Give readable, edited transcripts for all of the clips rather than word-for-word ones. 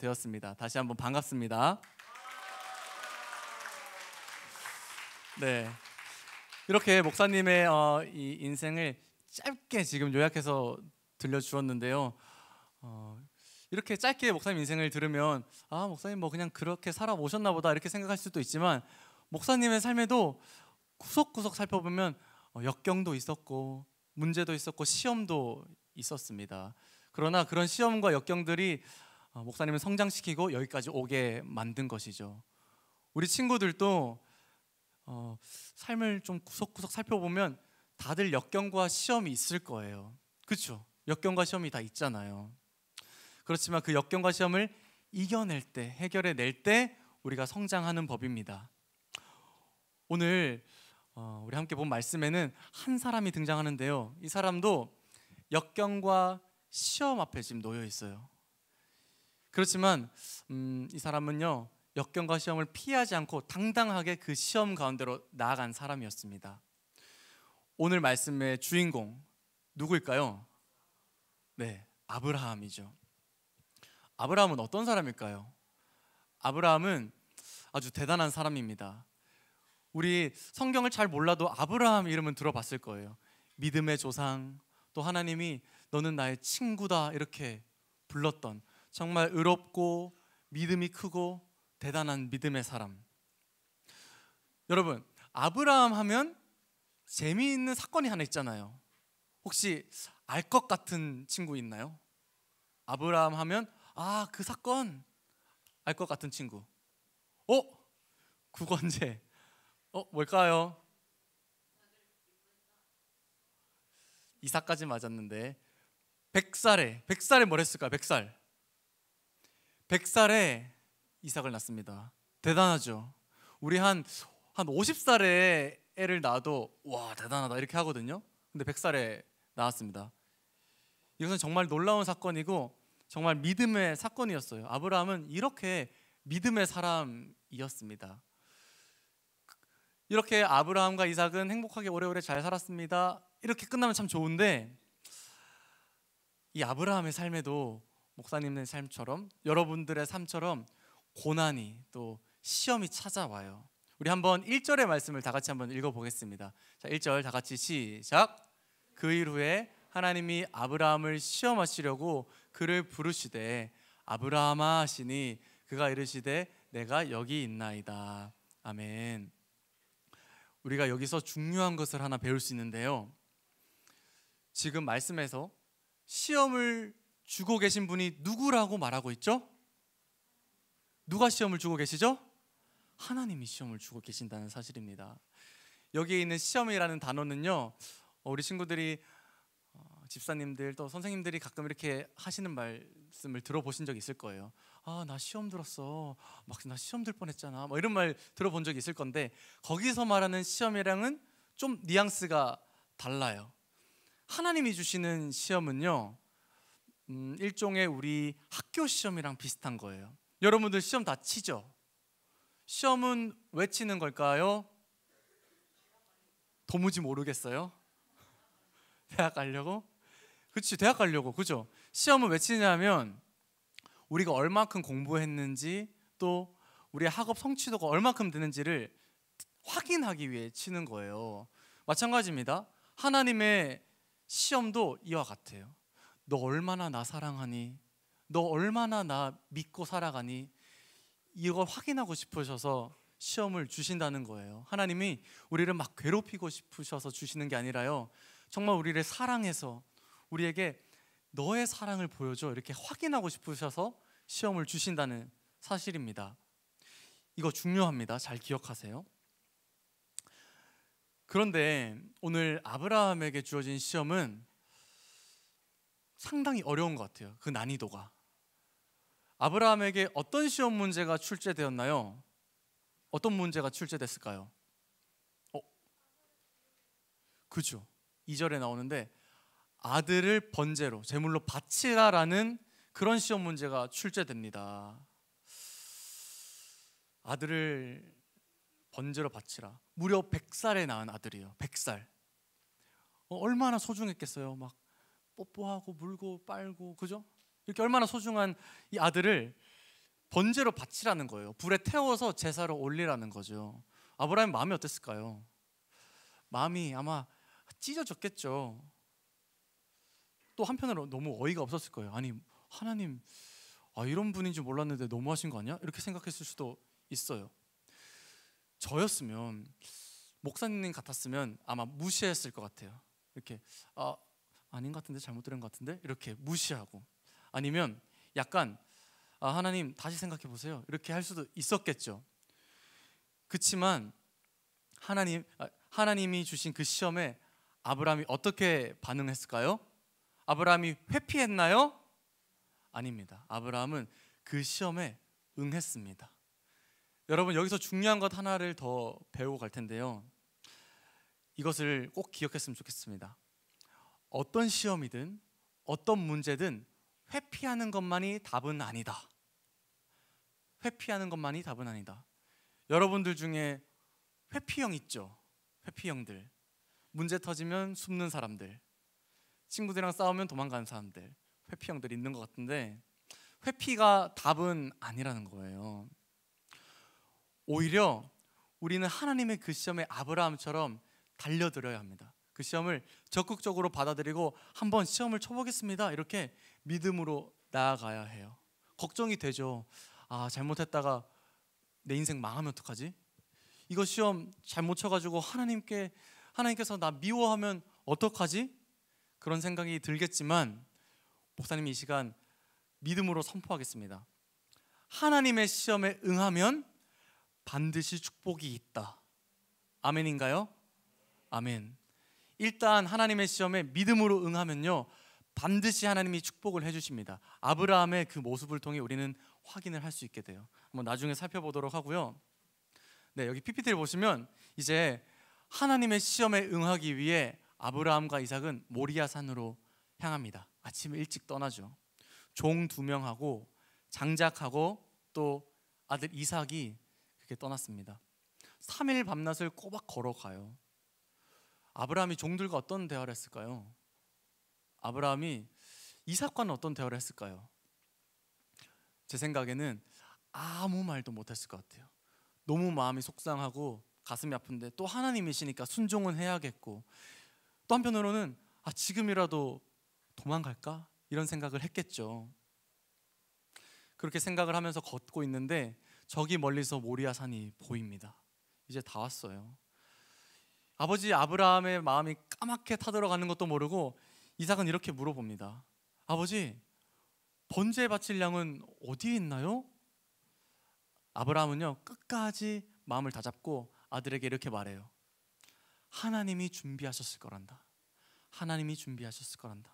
되었습니다. 다시 한번 반갑습니다. 네, 이렇게 목사님의 이 인생을 짧게 지금 요약해서 들려주었는데요. 이렇게 짧게 목사님 인생을 들으면 목사님 뭐 그냥 그렇게 살아오셨나 보다 이렇게 생각할 수도 있지만, 목사님의 삶에도 구석구석 살펴보면 역경도 있었고 문제도 있었고 시험도 있었습니다. 그러나 그런 시험과 역경들이 목사님을 성장시키고 여기까지 오게 만든 것이죠. 우리 친구들도 삶을 좀 구석구석 살펴보면 다들 역경과 시험이 있을 거예요. 그렇죠? 역경과 시험이 다 있잖아요. 그렇지만 그 역경과 시험을 이겨낼 때, 해결해낼 때 우리가 성장하는 법입니다. 오늘 우리 함께 본 말씀에는 한 사람이 등장하는데요, 이 사람도 역경과 시험 앞에 지금 놓여 있어요. 그렇지만 이 사람은요, 역경과 시험을 피하지 않고 당당하게 그 시험 가운데로 나아간 사람이었습니다. 오늘 말씀의 주인공 누구일까요? 네, 아브라함이죠. 아브라함은 어떤 사람일까요? 아브라함은 아주 대단한 사람입니다. 우리 성경을 잘 몰라도 아브라함 이름은 들어봤을 거예요. 믿음의 조상, 또 하나님이 너는 나의 친구다 이렇게 불렀던 정말 의롭고 믿음이 크고 대단한 믿음의 사람. 여러분, 아브라함 하면 재미있는 사건이 하나 있잖아요. 혹시 알 것 같은 친구 있나요? 아브라함 하면 그 사건 알 것 같은 친구. 구건제. 뭘까요? 이삭까지 맞았는데 백살에 뭘 했을까요? 백살에 이삭을 낳습니다. 대단하죠. 우리 한 50살에 애를 낳아도 와 대단하다 이렇게 하거든요. 근데 100살에 낳았습니다. 이것은 정말 놀라운 사건이고 정말 믿음의 사건이었어요. 아브라함은 이렇게 믿음의 사람이었습니다. 이렇게 아브라함과 이삭은 행복하게 오래오래 잘 살았습니다. 이렇게 끝나면 참 좋은데, 이 아브라함의 삶에도 목사님의 삶처럼 여러분들의 삶처럼 고난이 또 시험이 찾아와요. 우리 한번 1절의 말씀을 다 같이 한번 읽어보겠습니다. 자, 1절 다 같이 시작. 그 일 후에 하나님이 아브라함을 시험하시려고 그를 부르시되 아브라함아 하시니 그가 이르시되 내가 여기 있나이다. 아멘. 우리가 여기서 중요한 것을 하나 배울 수 있는데요, 지금 말씀에서 시험을 주고 계신 분이 누구라고 말하고 있죠? 누가 시험을 주고 계시죠? 하나님이 시험을 주고 계신다는 사실입니다. 여기에 있는 시험이라는 단어는요, 우리 친구들이 집사님들 또 선생님들이 가끔 이렇게 하시는 말씀을 들어보신 적 있을 거예요. 나 시험 들었어. 나 시험 들 뻔했잖아. 이런 말 들어본 적이 있을 건데, 거기서 말하는 시험이랑은 좀 뉘앙스가 달라요. 하나님이 주시는 시험은요, 일종의 우리 학교 시험이랑 비슷한 거예요. 여러분들 시험 다 치죠? 시험은 왜 치는 걸까요? 도무지 모르겠어요. 대학 가려고? 그렇지, 대학 가려고. 그죠? 시험은 왜 치냐면 우리가 얼마큼 공부했는지, 또 우리의 학업 성취도가 얼마큼 되는지를 확인하기 위해 치는 거예요. 마찬가지입니다. 하나님의 시험도 이와 같아요. 너 얼마나 나 사랑하니? 너 얼마나 나 믿고 살아가니? 이걸 확인하고 싶으셔서 시험을 주신다는 거예요. 하나님이 우리를 막 괴롭히고 싶으셔서 주시는 게 아니라요, 정말 우리를 사랑해서 우리에게 너의 사랑을 보여줘 이렇게 확인하고 싶으셔서 시험을 주신다는 사실입니다. 이거 중요합니다. 잘 기억하세요. 그런데 오늘 아브라함에게 주어진 시험은 상당히 어려운 것 같아요. 그 난이도가. 아브라함에게 어떤 시험 문제가 출제되었나요? 어떤 문제가 출제됐을까요? 그죠? 2절에 나오는데 아들을 번제로 제물로 바치라라는 그런 시험 문제가 출제됩니다. 아들을 번제로 바치라. 무려 100살에 낳은 아들이에요. 100살. 얼마나 소중했겠어요. 막 뽀뽀하고 물고 빨고, 그죠? 이렇게 얼마나 소중한 이 아들을 번제로 바치라는 거예요. 불에 태워서 제사를 올리라는 거죠. 아브라함의 마음이 어땠을까요? 마음이 아마 찢어졌겠죠. 또 한편으로 너무 어이가 없었을 거예요. 아니, 하나님, 이런 분인지 몰랐는데 너무하신 거 아니야? 이렇게 생각했을 수도 있어요. 저였으면, 목사님 같았으면 아마 무시했을 것 같아요. 이렇게 아닌 것 같은데, 잘못 들은 것 같은데, 이렇게 무시하고, 아니면 약간 하나님 다시 생각해 보세요, 이렇게 할 수도 있었겠죠. 그렇지만 하나님이 주신 그 시험에 아브라함이 어떻게 반응했을까요? 아브라함이 회피했나요? 아닙니다. 아브라함은 그 시험에 응했습니다. 여러분, 여기서 중요한 것 하나를 더 배우고 갈 텐데요, 이것을 꼭 기억했으면 좋겠습니다. 어떤 시험이든 어떤 문제든 회피하는 것만이 답은 아니다. 회피하는 것만이 답은 아니다. 여러분들 중에 회피형 있죠? 회피형들. 문제 터지면 숨는 사람들, 친구들이랑 싸우면 도망가는 사람들, 회피형들 있는 것 같은데, 회피가 답은 아니라는 거예요. 오히려 우리는 하나님의 그 시험에 아브라함처럼 달려들어야 합니다. 그 시험을 적극적으로 받아들이고 한번 시험을 쳐보겠습니다, 이렇게 믿음으로 나아가야 해요. 걱정이 되죠. 잘못했다가 내 인생 망하면 어떡하지? 이거 시험 잘못 쳐가지고 하나님께서 나 미워하면 어떡하지? 그런 생각이 들겠지만, 목사님이 이 시간 믿음으로 선포하겠습니다. 하나님의 시험에 응하면 반드시 축복이 있다. 아멘인가요? 아멘. 일단 하나님의 시험에 믿음으로 응하면요, 반드시 하나님이 축복을 해주십니다. 아브라함의 그 모습을 통해 우리는 확인을 할 수 있게 돼요. 한번 나중에 살펴보도록 하고요. 네, 여기 PPT를 보시면 이제 하나님의 시험에 응하기 위해 아브라함과 이삭은 모리아 산으로 향합니다. 아침에 일찍 떠나죠. 종 2명하고 장작하고 또 아들 이삭이 그렇게 떠났습니다. 3일 밤낮을 꼬박 걸어가요. 아브라함이 종들과 어떤 대화를 했을까요? 아브라함이 이삭과는 어떤 대화를 했을까요? 제 생각에는 아무 말도 못했을 것 같아요. 너무 마음이 속상하고 가슴이 아픈데 또 하나님이시니까 순종은 해야겠고, 또 한편으로는 지금이라도 도망갈까? 이런 생각을 했겠죠. 그렇게 생각을 하면서 걷고 있는데 저기 멀리서 모리아 산이 보입니다. 이제 다 왔어요. 아버지 아브라함의 마음이 까맣게 타들어가는 것도 모르고 이삭은 이렇게 물어봅니다. 아버지, 번제에 바칠 양은 어디에 있나요? 아브라함은요, 끝까지 마음을 다잡고 아들에게 이렇게 말해요. 하나님이 준비하셨을 거란다. 하나님이 준비하셨을 거란다.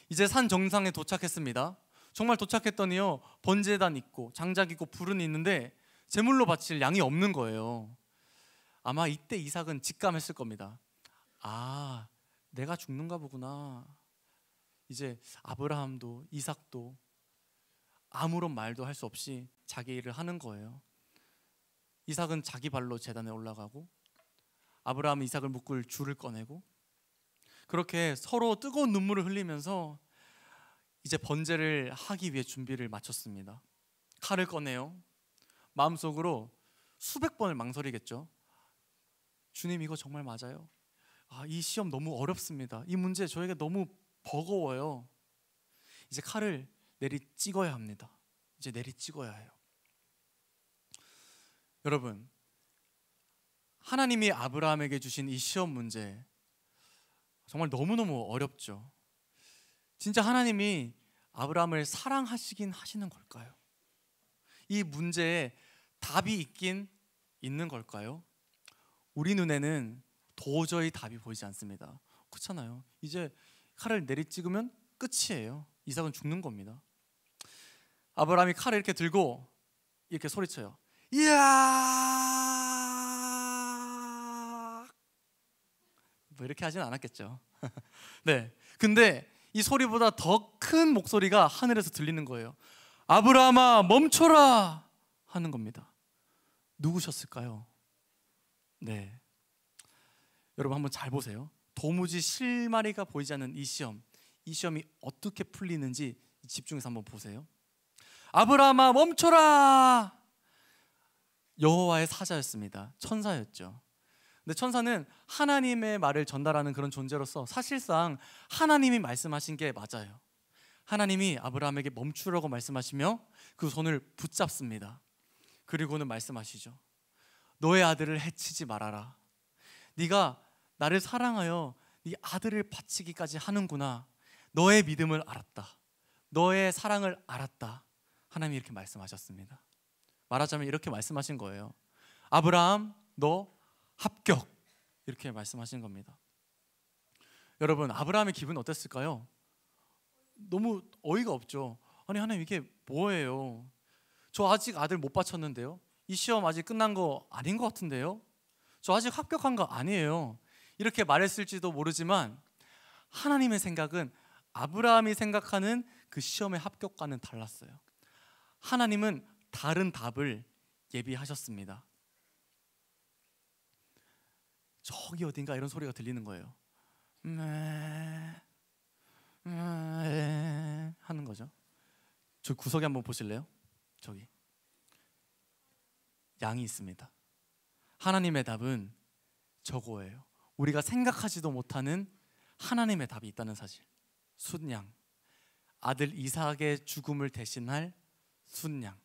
이제 산 정상에 도착했습니다. 정말 도착했더니요, 번제단 있고 장작 있고 불은 있는데 제물로 바칠 양이 없는 거예요. 아마 이때 이삭은 직감했을 겁니다. 내가 죽는가 보구나. 이제 아브라함도 이삭도 아무런 말도 할 수 없이 자기 일을 하는 거예요. 이삭은 자기 발로 제단에 올라가고, 아브라함은 이삭을 묶을 줄을 꺼내고, 그렇게 서로 뜨거운 눈물을 흘리면서 이제 번제를 하기 위해 준비를 마쳤습니다. 칼을 꺼내요. 마음속으로 수백 번을 망설이겠죠. 주님, 이거 정말 맞아요? 이 시험 너무 어렵습니다. 이 문제 저에게 너무 버거워요. 이제 칼을 내리 찍어야 합니다. 이제 내리 찍어야 해요. 여러분, 하나님이 아브라함에게 주신 이 시험 문제 정말 너무너무 어렵죠. 진짜 하나님이 아브라함을 사랑하시긴 하시는 걸까요? 이 문제에 답이 있긴 있는 걸까요? 우리 눈에는 도저히 답이 보이지 않습니다. 그렇잖아요. 이제 칼을 내리 찍으면 끝이에요. 이삭은 죽는 겁니다. 아브라함이 칼을 이렇게 들고 이렇게 소리쳐요. 이야! 뭐 이렇게 하진 않았겠죠. 네. 근데 이 소리보다 더 큰 목소리가 하늘에서 들리는 거예요. 아브라함아, 멈춰라! 하는 겁니다. 누구셨을까요? 네. 여러분 한번 잘 보세요. 도무지 실마리가 보이지 않는 이 시험이 어떻게 풀리는지 집중해서 한번 보세요. 아브라함아 멈춰라. 여호와의 사자였습니다. 천사였죠. 근데 천사는 하나님의 말을 전달하는 그런 존재로서 사실상 하나님이 말씀하신 게 맞아요. 하나님이 아브라함에게 멈추라고 말씀하시며 그 손을 붙잡습니다. 그리고는 말씀하시죠. 너의 아들을 해치지 말아라. 네가 나를 사랑하여 네 아들을 바치기까지 하는구나. 너의 믿음을 알았다. 너의 사랑을 알았다. 하나님이 이렇게 말씀하셨습니다. 말하자면 이렇게 말씀하신 거예요. 아브라함 너 합격. 이렇게 말씀하신 겁니다. 여러분, 아브라함의 기분 어땠을까요? 너무 어이가 없죠. 아니 하나님 이게 뭐예요? 저 아직 아들 못 바쳤는데요. 이 시험 아직 끝난 거 아닌 것 같은데요. 저 아직 합격한 거 아니에요. 이렇게 말했을지도 모르지만 하나님의 생각은 아브라함이 생각하는 그 시험의 합격과는 달랐어요. 하나님은 다른 답을 예비하셨습니다. 저기 어딘가 이런 소리가 들리는 거예요. 하는 거죠. 저 구석에 한번 보실래요? 저기 양이 있습니다. 하나님의 답은 저거예요. 우리가 생각하지도 못하는 하나님의 답이 있다는 사실. 순양, 아들 이삭의 죽음을 대신할 순양.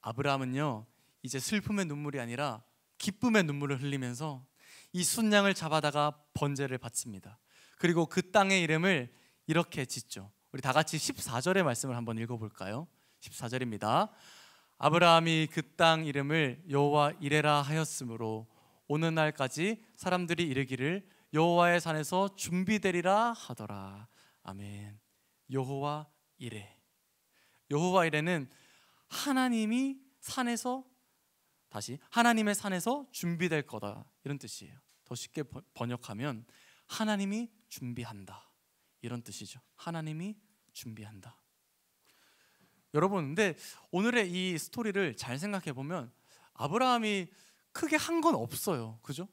아브라함은요 이제 슬픔의 눈물이 아니라 기쁨의 눈물을 흘리면서 이 순양을 잡아다가 번제를 바칩니다. 그리고 그 땅의 이름을 이렇게 짓죠. 우리 다 같이 14절의 말씀을 한번 읽어볼까요? 14절입니다. 아브라함이 그 땅 이름을 여호와 이레라 하였으므로 오는 날까지 사람들이 이르기를 여호와의 산에서 준비되리라 하더라. 아멘. 여호와 이레. 여호와 이레는 하나님이 산에서, 다시 하나님의 산에서 준비될 거다, 이런 뜻이에요. 더 쉽게 번역하면 하나님이 준비한다, 이런 뜻이죠. 하나님이 준비한다. 여러분, 근데 오늘의 이 스토리를 잘 생각해 보면 아브라함이 크게 한 건 없어요. 그죠?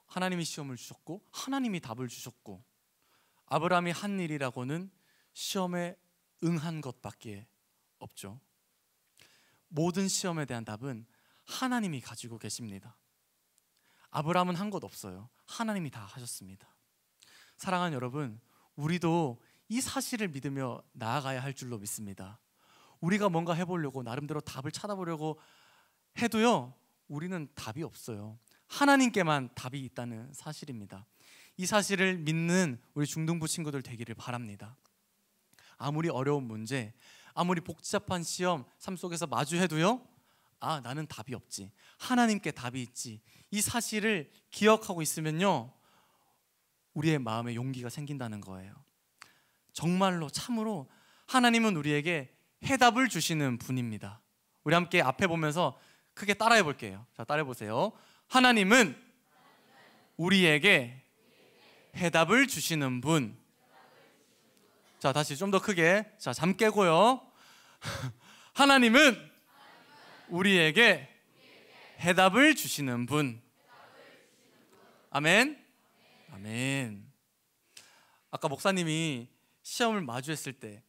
하나님이 시험을 주셨고 하나님이 답을 주셨고, 아브라함이 한 일이라고는 시험에 응한 것밖에 없죠. 모든 시험에 대한 답은 하나님이 가지고 계십니다. 아브라함은 한 것 없어요. 하나님이 다 하셨습니다. 사랑하는 여러분, 우리도 이 사실을 믿으며 나아가야 할 줄로 믿습니다. 우리가 뭔가 해보려고 나름대로 답을 찾아보려고 해도요, 우리는 답이 없어요. 하나님께만 답이 있다는 사실입니다. 이 사실을 믿는 우리 중등부 친구들 되기를 바랍니다. 아무리 어려운 문제, 아무리 복잡한 시험 삶 속에서 마주해도요, 아, 나는 답이 없지, 하나님께 답이 있지, 이 사실을 기억하고 있으면요, 우리의 마음에 용기가 생긴다는 거예요. 정말로 참으로 하나님은 우리에게 해답을 주시는 분입니다. 우리 함께 앞에 보면서 크게 따라해 볼게요. 자, 따라해 보세요. 하나님은 우리에게 해답을 주시는 분. 자, 다시 좀 더 크게. 자, 잠 깨고요. 하나님은 우리에게 해답을 주시는 분. 아멘. 아멘. 아까 목사님이 시험을 마주했을 때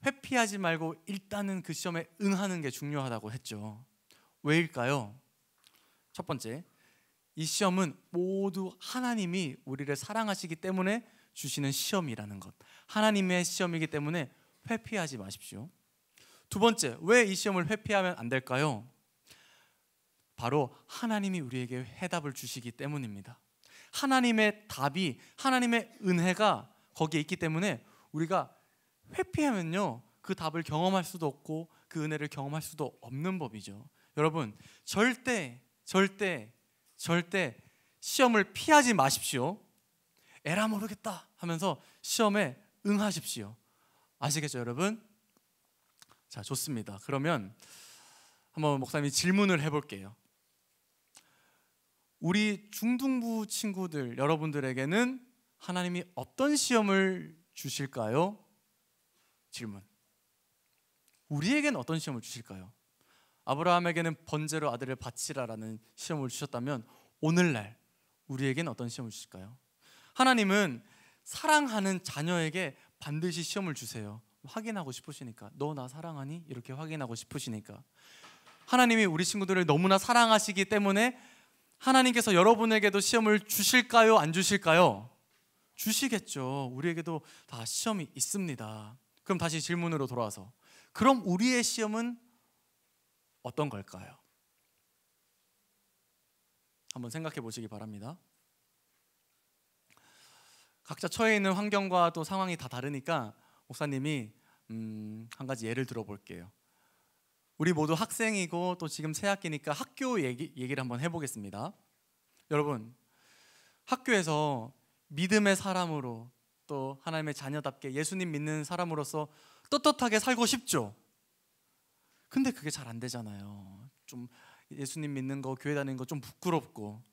회피하지 말고 일단은 그 시험에 응하는 게 중요하다고 했죠. 왜일까요? 첫 번째, 이 시험은 모두 하나님이 우리를 사랑하시기 때문에 주시는 시험이라는 것. 하나님의 시험이기 때문에 회피하지 마십시오. 두 번째, 왜 이 시험을 회피하면 안 될까요? 바로 하나님이 우리에게 해답을 주시기 때문입니다. 하나님의 답이, 하나님의 은혜가 거기에 있기 때문에 우리가 회피하면요, 그 답을 경험할 수도 없고 그 은혜를 경험할 수도 없는 법이죠. 여러분, 절대 시험을 피하지 마십시오. 에라 모르겠다 하면서 시험에 응하십시오. 아시겠죠, 여러분? 자, 좋습니다. 그러면 한번 목사님이 질문을 해볼게요. 우리 중등부 친구들 여러분들에게는 하나님이 어떤 시험을 주실까요? 질문. 우리에게는 어떤 시험을 주실까요? 아브라함에게는 번제로 아들을 바치라라는 시험을 주셨다면 오늘날 우리에게는 어떤 시험을 주실까요? 하나님은 사랑하는 자녀에게 반드시 시험을 주세요. 확인하고 싶으시니까, 너 나 사랑하니? 이렇게 확인하고 싶으시니까. 하나님이 우리 친구들을 너무나 사랑하시기 때문에 하나님께서 여러분에게도 시험을 주실까요? 안 주실까요? 주시겠죠. 우리에게도 다 시험이 있습니다. 그럼 다시 질문으로 돌아와서, 그럼 우리의 시험은 어떤 걸까요? 한번 생각해 보시기 바랍니다. 각자 처해 있는 환경과 또 상황이 다 다르니까 목사님이 한 가지 예를 들어볼게요. 우리 모두 학생이고 또 지금 새 학기니까 학교 얘기를 한번 해보겠습니다. 여러분, 학교에서 믿음의 사람으로 또 하나님의 자녀답게 예수님 믿는 사람으로서 떳떳하게 살고 싶죠. 근데 그게 잘 안 되잖아요. 좀 예수님 믿는 거, 교회 다니는 거 좀 부끄럽고.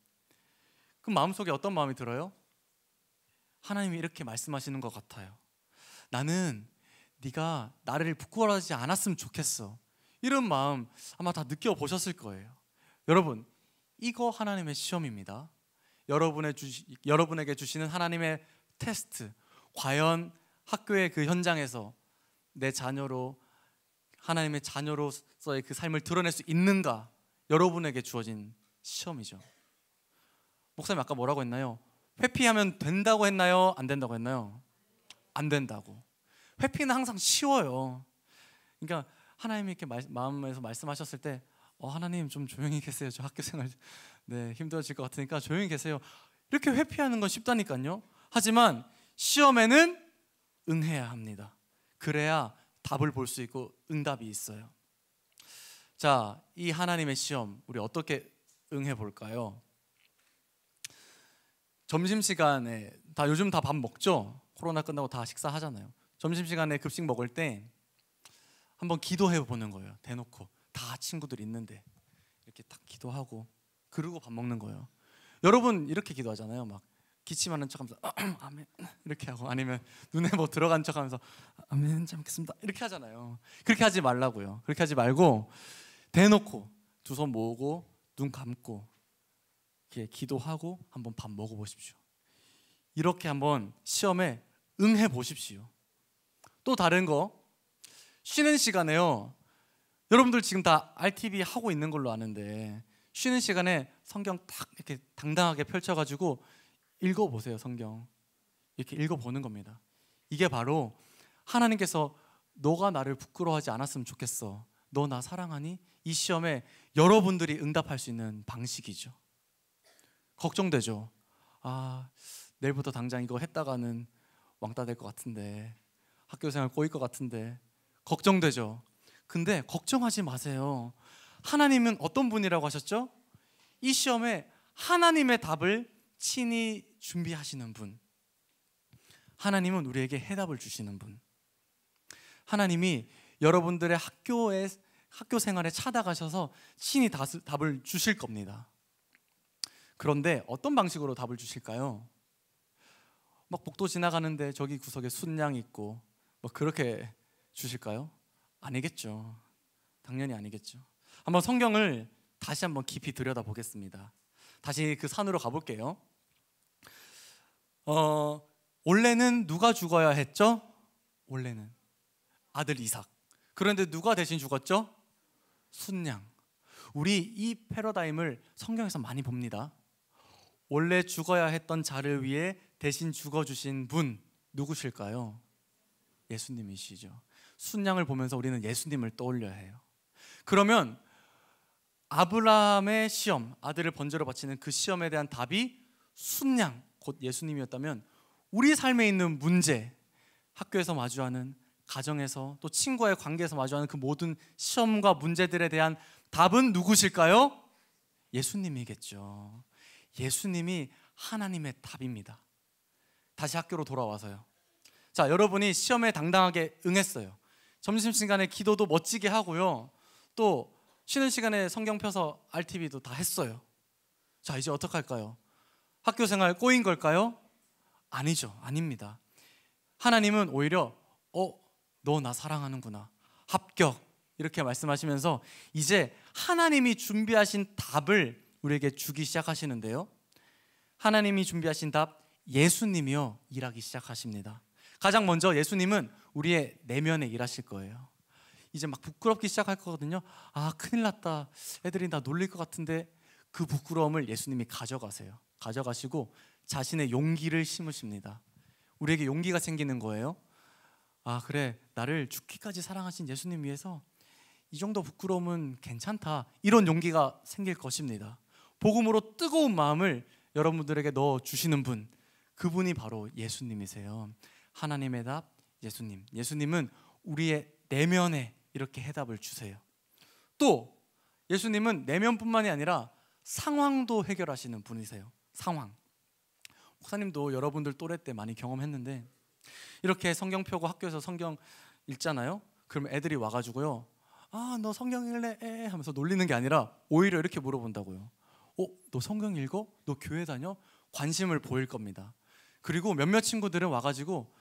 그럼 마음속에 어떤 마음이 들어요? 하나님이 이렇게 말씀하시는 것 같아요. 나는 네가 나를 부끄러워하지 않았으면 좋겠어. 이런 마음 아마 다 느껴보셨을 거예요. 여러분, 이거 하나님의 시험입니다. 여러분에게 주시는 하나님의 테스트. 과연 학교의 그 현장에서 내 자녀로, 하나님의 자녀로서의 그 삶을 드러낼 수 있는가? 여러분에게 주어진 시험이죠. 목사님 아까 뭐라고 했나요? 회피하면 된다고 했나요? 안 된다고 했나요? 안 된다고. 회피는 항상 쉬워요. 그러니까 하나님이 이렇게 마음에서 말씀하셨을 때 하나님 좀 조용히 계세요. 저 학교 생활 힘들어질 것 같으니까 조용히 계세요. 이렇게 회피하는 건 쉽다니까요. 하지만 시험에는 응해야 합니다. 그래야 답을 볼 수 있고 응답이 있어요. 자, 이 하나님의 시험 우리 어떻게 응해 볼까요? 점심시간에 요즘 다 밥 먹죠? 코로나 끝나고 다 식사하잖아요. 점심시간에 급식 먹을 때 한번 기도해 보는 거예요. 대놓고 다 친구들 있는데 이렇게 딱 기도하고 그러고 밥 먹는 거예요. 여러분 이렇게 기도하잖아요. 막 기침하는 척하면서 아멘 이렇게 하고, 아니면 눈에 뭐 들어간 척하면서 아멘 잘 먹겠습니다 이렇게 하잖아요. 그렇게 하지 말라고요. 그렇게 하지 말고 대놓고 두 손 모으고 눈 감고 이렇게 기도하고 한번 밥 먹어보십시오. 이렇게 한번 시험에 응해 보십시오. 또 다른 거, 쉬는 시간에요. 여러분들 지금 다 RTV 하고 있는 걸로 아는데 쉬는 시간에 성경 딱 이렇게 당당하게 펼쳐가지고 읽어보세요. 성경 이렇게 읽어보는 겁니다. 이게 바로 하나님께서 너가 나를 부끄러워하지 않았으면 좋겠어, 너 나 사랑하니? 이 시험에 여러분들이 응답할 수 있는 방식이죠. 걱정되죠. 내일부터 당장 이거 했다가는 왕따 될 것 같은데, 학교생활 꼬일 것 같은데 걱정되죠. 근데 걱정하지 마세요. 하나님은 어떤 분이라고 하셨죠? 이 시험에 하나님의 답을 친히 준비하시는 분. 하나님은 우리에게 해답을 주시는 분. 하나님이 여러분들의 학교 생활에 찾아가셔서 친히 답을 주실 겁니다. 그런데 어떤 방식으로 답을 주실까요? 막 복도 지나가는데 저기 구석에 순양 있고 뭐 그렇게 주실까요? 아니겠죠. 당연히 아니겠죠. 한번 성경을 다시 한번 깊이 들여다보겠습니다. 다시 그 산으로 가볼게요. 원래는 누가 죽어야 했죠? 원래는 아들 이삭. 그런데 누가 대신 죽었죠? 순양. 우리 이 패러다임을 성경에서 많이 봅니다. 원래 죽어야 했던 자를 위해 대신 죽어주신 분 누구실까요? 예수님이시죠. 순양을 보면서 우리는 예수님을 떠올려야 해요. 그러면 아브라함의 시험, 아들을 번제로 바치는 그 시험에 대한 답이 순양, 곧 예수님이었다면 우리 삶에 있는 문제, 학교에서 마주하는, 가정에서 또 친구와의 관계에서 마주하는 그 모든 시험과 문제들에 대한 답은 누구실까요? 예수님이겠죠. 예수님이 하나님의 답입니다. 다시 학교로 돌아와서요. 자, 여러분이 시험에 당당하게 응했어요. 점심시간에 기도도 멋지게 하고요. 또 쉬는 시간에 성경 펴서 RTV도 다 했어요. 자, 이제 어떡할까요? 학교 생활 꼬인 걸까요? 아니죠. 아닙니다. 하나님은 오히려 너 나 사랑하는구나, 합격, 이렇게 말씀하시면서 이제 하나님이 준비하신 답을 우리에게 주기 시작하시는데요. 하나님이 준비하신 답, 예수님이요 일하기 시작하십니다. 가장 먼저 예수님은 우리의 내면에 일하실 거예요. 이제 막 부끄럽기 시작할 거거든요. 아, 큰일 났다. 애들이 나 놀릴 것 같은데, 그 부끄러움을 예수님이 가져가세요. 가져가시고 자신의 용기를 심으십니다. 우리에게 용기가 생기는 거예요. 아, 그래, 나를 죽기까지 사랑하신 예수님 위해서 이 정도 부끄러움은 괜찮다, 이런 용기가 생길 것입니다. 복음으로 뜨거운 마음을 여러분들에게 넣어주시는 분, 그분이 바로 예수님이세요. 하나님의 답, 예수님. 예수님은 우리의 내면에 이렇게 해답을 주세요. 또 예수님은 내면뿐만이 아니라 상황도 해결하시는 분이세요. 상황. 목사님도 여러분들 또래 때 많이 경험했는데, 이렇게 성경 펴고 학교에서 성경 읽잖아요. 그러면 애들이 와가지고요, 아, 너 성경 읽래? 하면서 놀리는 게 아니라 오히려 이렇게 물어본다고요. 너 성경 읽어? 너 교회 다녀? 관심을 보일 겁니다. 그리고 몇몇 친구들은 와가지고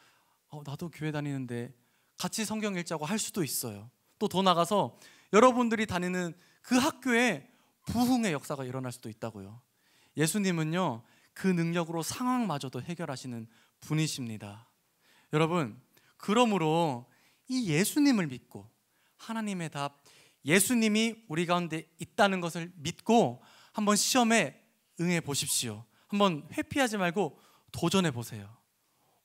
나도 교회 다니는데 같이 성경 읽자고 할 수도 있어요. 또 더 나가서 여러분들이 다니는 그 학교에 부흥의 역사가 일어날 수도 있다고요. 예수님은요, 그 능력으로 상황마저도 해결하시는 분이십니다. 여러분, 그러므로 이 예수님을 믿고, 하나님의 답, 예수님이 우리 가운데 있다는 것을 믿고 한번 시험에 응해 보십시오. 한번 회피하지 말고 도전해 보세요.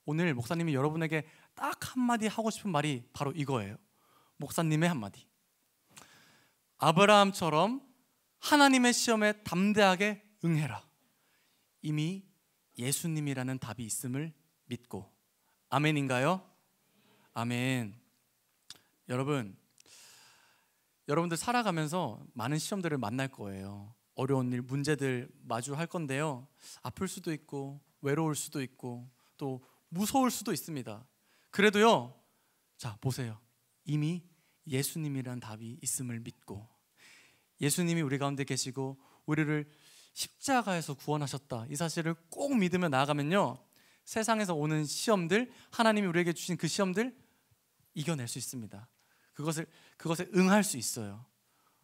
오늘 목사님이 여러분에게 딱 한마디 하고 싶은 말이 바로 이거예요. 목사님의 한마디. 아브라함처럼 하나님의 시험에 담대하게 응해라. 이미 예수님이라는 답이 있음을 믿고. 아멘인가요? 아멘. 여러분들 살아가면서 많은 시험들을 만날 거예요. 어려운 일, 문제들 마주할 건데요, 아플 수도 있고 외로울 수도 있고 또 무서울 수도 있습니다. 그래도요, 자 보세요. 이미 예수님이란 답이 있음을 믿고, 예수님이 우리 가운데 계시고 우리를 십자가에서 구원하셨다, 이 사실을 꼭 믿으며 나아가면요, 세상에서 오는 시험들, 하나님이 우리에게 주신 그 시험들 이겨낼 수 있습니다. 그것에 응할 수 있어요.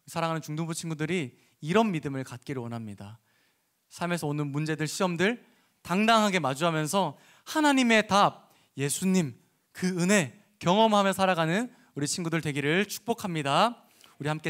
사랑하는 중등부 친구들이 이런 믿음을 갖기를 원합니다. 삶에서 오는 문제들, 시험들 당당하게 마주하면서 하나님의 답, 예수님, 그 은혜 경험하며 살아가는 우리 친구들 되기를 축복합니다. 우리 함께